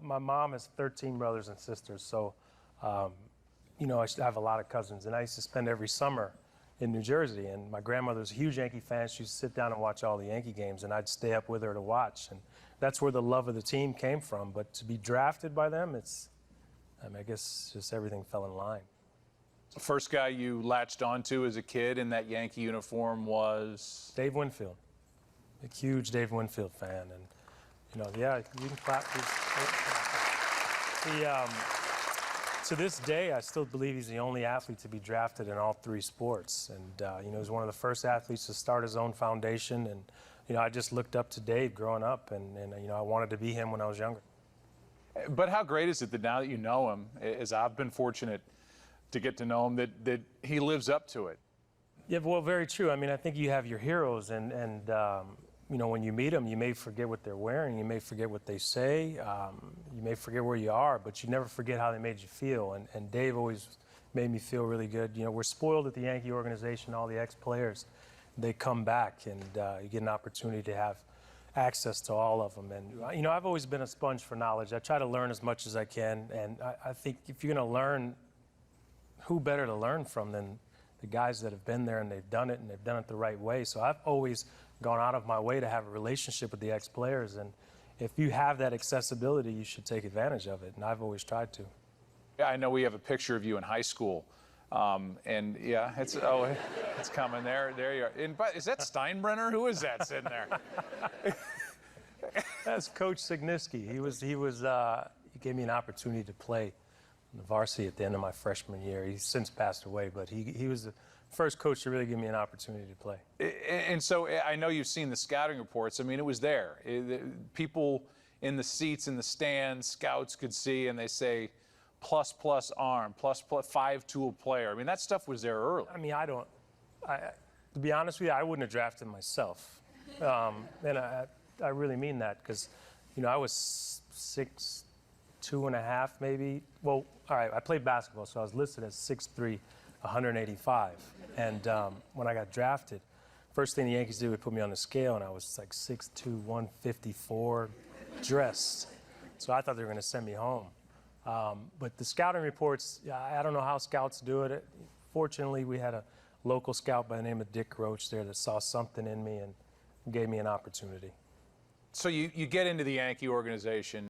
My mom has 13 brothers and sisters, so, I have a lot of cousins, and I used to spend every summer in New Jersey, and my grandmother was a huge Yankee fan. She used to sit down and watch all the Yankee games, and I'd stay up with her to watch, and that's where the love of the team came from. But to be drafted by them, I guess just everything fell in line. The first guy you latched onto as a kid in that Yankee uniform was? Dave Winfield. A huge Dave Winfield fan, and you can clap. To this day, I still believe he's the only athlete to be drafted in all three sports. And, he was one of the first athletes to start his own foundation. And, I just looked up to Dave growing up, and I wanted to be him when I was younger. But how great is it that now that you know him, as I've been fortunate to get to know him, that he lives up to it? Yeah, well, very true. I mean, I think you have your heroes, and when you meet them, you may forget what they're wearing, you may forget what they say, you may forget where you are, but you never forget how they made you feel. And Dave always made me feel really good. We're spoiled at the Yankee organization, all the ex-players. They come back, and you get an opportunity to have access to all of them. And, I've always been a sponge for knowledge. I try to learn as much as I can, and I think if you're going to learn, who better to learn from than the guys that have been there and they've done it the right way. So I've always gone out of my way to have a relationship with the ex-players, and if you have that accessibility, you should take advantage of it, and I've always tried to. Yeah, I know we have a picture of you in high school, and yeah, it's coming there. There you are. Is that Steinbrenner? Who is that sitting there? That's Coach Signiski. He gave me an opportunity to play on the varsity at the end of my freshman year. He's since passed away, but he was the first coach to really give me an opportunity to play. And so I know you've seen the scouting reports. I mean, it was there. People in the seats in the stands, scouts could see, and they say, plus arm, plus 5-tool player. I mean, that stuff was there early. I mean, to be honest with you, I wouldn't have drafted myself. And I really mean that, because, I was 6'2.5" maybe. Well, all right, I played basketball, so I was listed as 6'3", 185. And when I got drafted, first thing the Yankees did was put me on the scale, and I was like 6'2", 154, dressed. So I thought they were going to send me home. But the scouting reports, I don't know how scouts do it. Fortunately, we had a local scout by the name of Dick Roach there that saw something in me and gave me an opportunity. So you get into the Yankee organization.